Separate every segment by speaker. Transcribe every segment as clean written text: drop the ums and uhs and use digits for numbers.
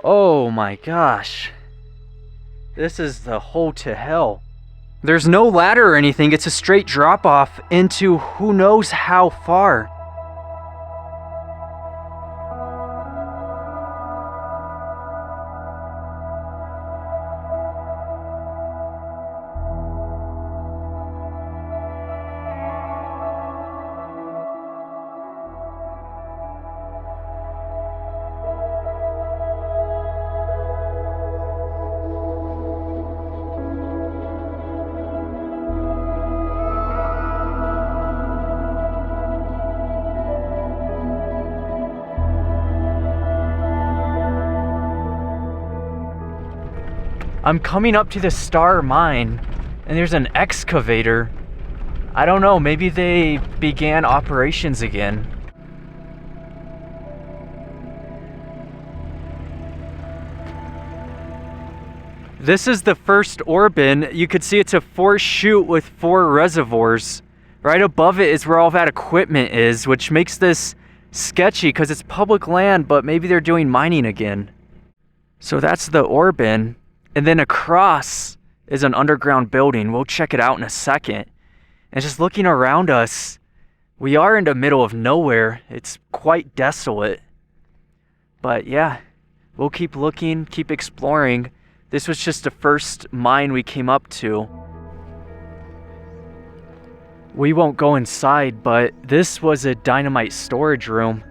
Speaker 1: Oh my gosh. This is the hole to hell. There's no ladder or anything, it's a straight drop off into who knows how far. I'm coming up to the Star Mine, and there's an excavator. I don't know, maybe they began operations again. This is the first ore bin. You could see it's a 4-chute with 4 reservoirs. Right above it is where all that equipment is, which makes this sketchy because it's public land, but maybe they're doing mining again. So that's the ore bin. And then across is an underground building. We'll check it out in a second. And just looking around us, we are in the middle of nowhere. It's quite desolate. But yeah, we'll keep looking, keep exploring. This was just the first mine we came up to. We won't go inside, but this was a dynamite storage room.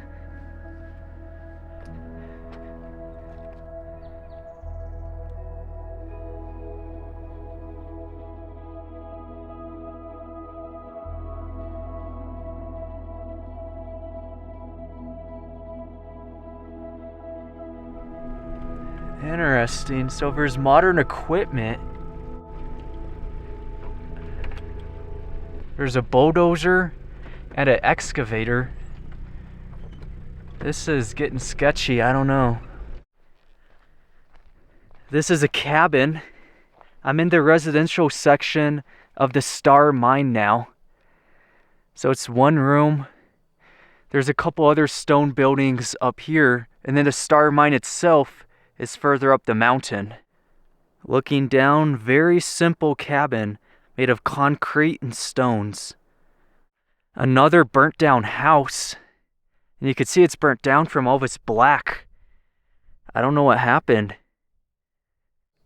Speaker 1: Interesting. So there's modern equipment. There's a bulldozer and an excavator. This is getting sketchy. I don't know. This is a cabin. I'm in the residential section of the Star Mine now. So it's one room. There's a couple other stone buildings up here, and then the Star Mine itself is further up the mountain. Looking down, very simple cabin made of concrete and stones. Another burnt down house. And you can see it's burnt down from all this black. I don't know what happened.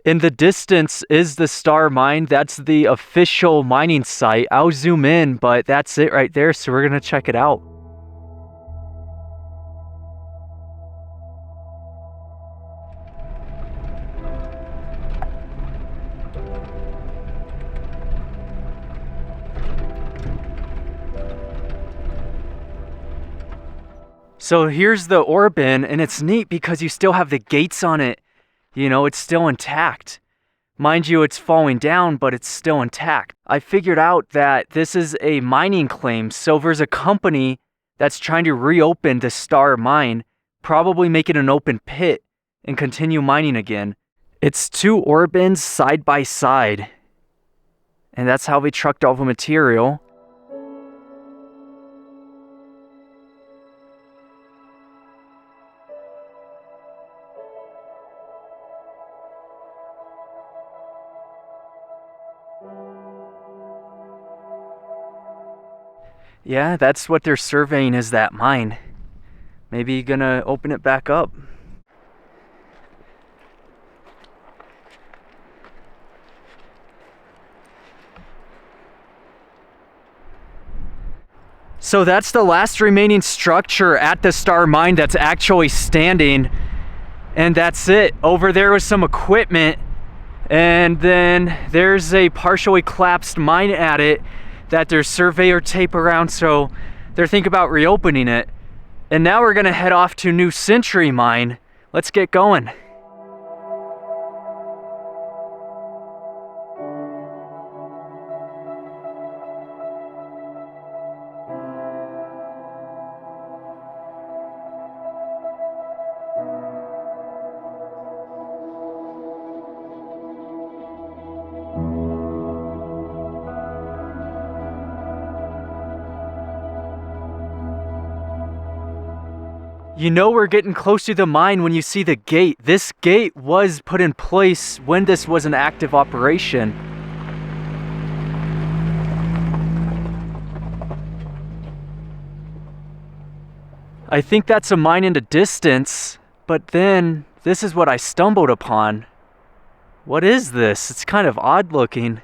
Speaker 1: In the distance is the Star Mine. That's the official mining site. I'll zoom in, but that's it right there. So we're gonna check it out. So here's the ore bin, and it's neat because you still have the gates on it. You know, it's still intact. Mind you, it's falling down, but it's still intact. I figured out that this is a mining claim, so there's a company that's trying to reopen the Star Mine, probably make it an open pit and continue mining again. It's 2 ore bins side by side, and that's how they trucked all the material. Yeah, that's what they're surveying, is that mine. Maybe gonna open it back up. So that's the last remaining structure at the Star Mine that's actually standing. And that's it. Over there was some equipment. And then there's a partially collapsed mine at it that there's surveyor tape around, so they're thinking about reopening it. And now we're gonna head off to New Century Mine. Let's get going. You know we're getting close to the mine when you see the gate. This gate was put in place when this was an active operation. I think that's a mine in the distance, but then this is what I stumbled upon. What is this? It's kind of odd looking.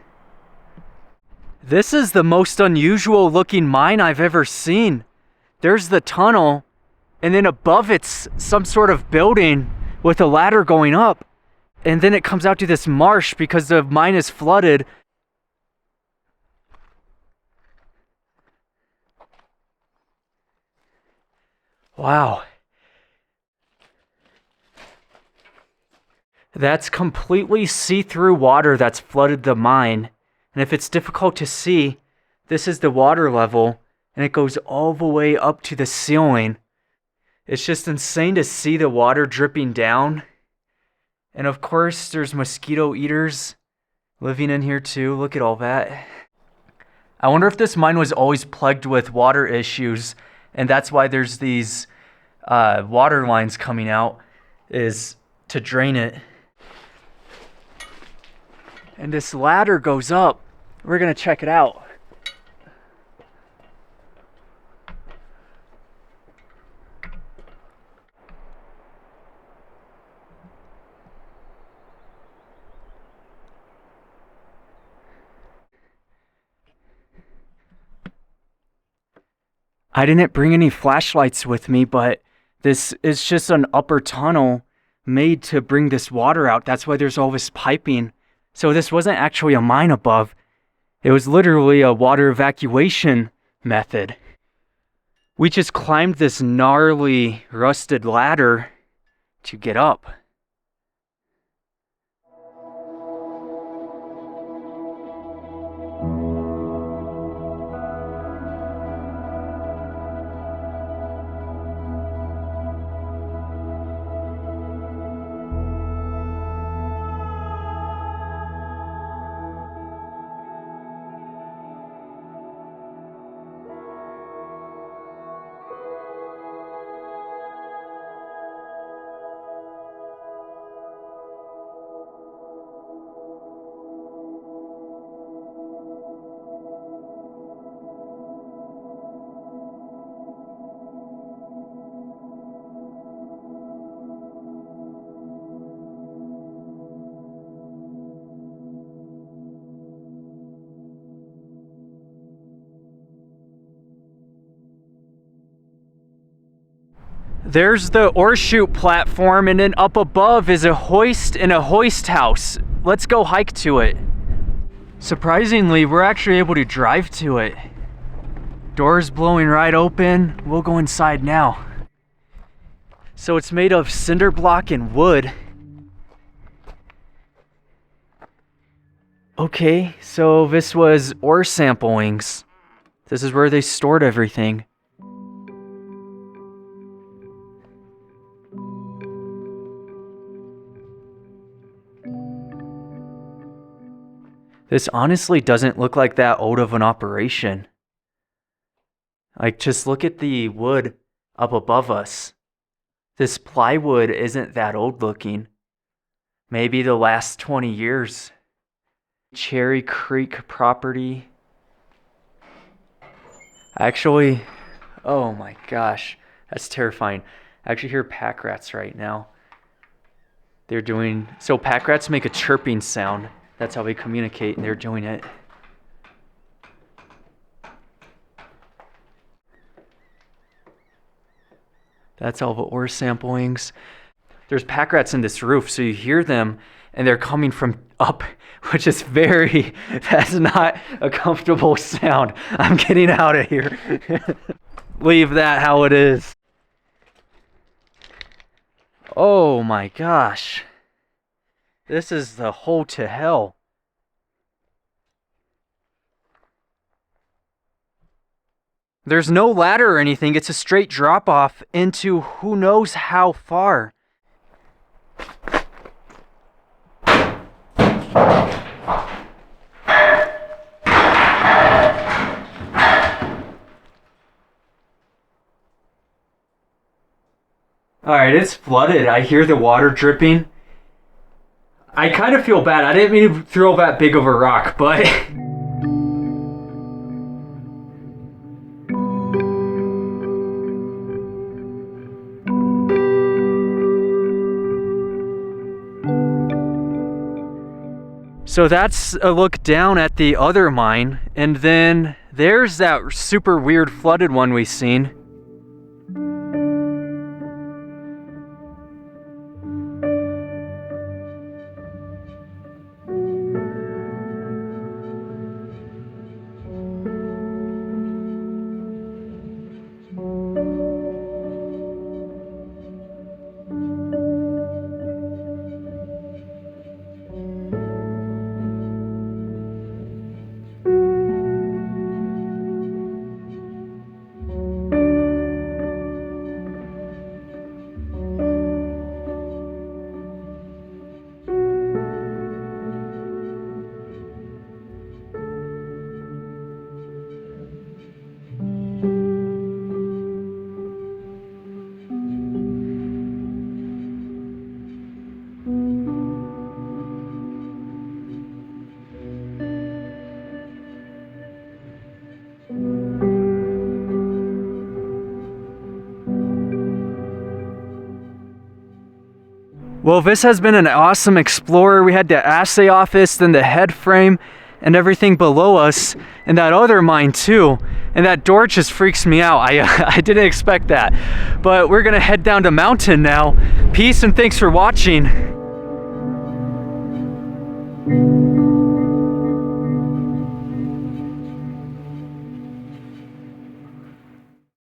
Speaker 1: This is the most unusual looking mine I've ever seen. There's the tunnel, and then above it's some sort of building with a ladder going up. And then it comes out to this marsh because the mine is flooded. Wow. That's completely see-through water that's flooded the mine. And if it's difficult to see, this is the water level, and it goes all the way up to the ceiling. It's just insane to see the water dripping down. And of course, there's mosquito eaters living in here too. Look at all that. I wonder if this mine was always plagued with water issues, and that's why there's these water lines coming out, is to drain it. And this ladder goes up. We're gonna check it out. I didn't bring any flashlights with me, but this is just an upper tunnel made to bring this water out. That's why there's all this piping. So this wasn't actually a mine above. It was literally a water evacuation method. We just climbed this gnarly, rusted ladder to get up. There's the ore chute platform, and then up above is a hoist and a hoist house. Let's go hike to it. Surprisingly, we're actually able to drive to it. Doors blowing right open. We'll go inside now. So it's made of cinder block and wood. Okay, so this was ore samplings. This is where they stored everything. This honestly doesn't look like that old of an operation. Like, just look at the wood up above us. This plywood isn't that old looking. Maybe the last 20 years. Cherry Creek property. Actually, oh my gosh, that's terrifying. I actually hear pack rats right now. So pack rats make a chirping sound. That's how they communicate, and they're doing it. That's all the ore samplings. There's pack rats in this roof, so you hear them, and they're coming from up, which is that's not a comfortable sound. I'm getting out of here. Leave that how it is. Oh my gosh. This is the hole to hell. There's no ladder or anything. It's a straight drop off into who knows how far. Alright, it's flooded. I hear the water dripping. I kind of feel bad. I didn't mean to throw that big of a rock, but... So that's a look down at the other mine, and then there's that super weird flooded one we seen. Well, this has been an awesome explorer. We had the assay office, then the head frame, and everything below us, and that other mine too. And that door just freaks me out. I didn't expect that. But we're gonna head down to mountain now. Peace and thanks for watching.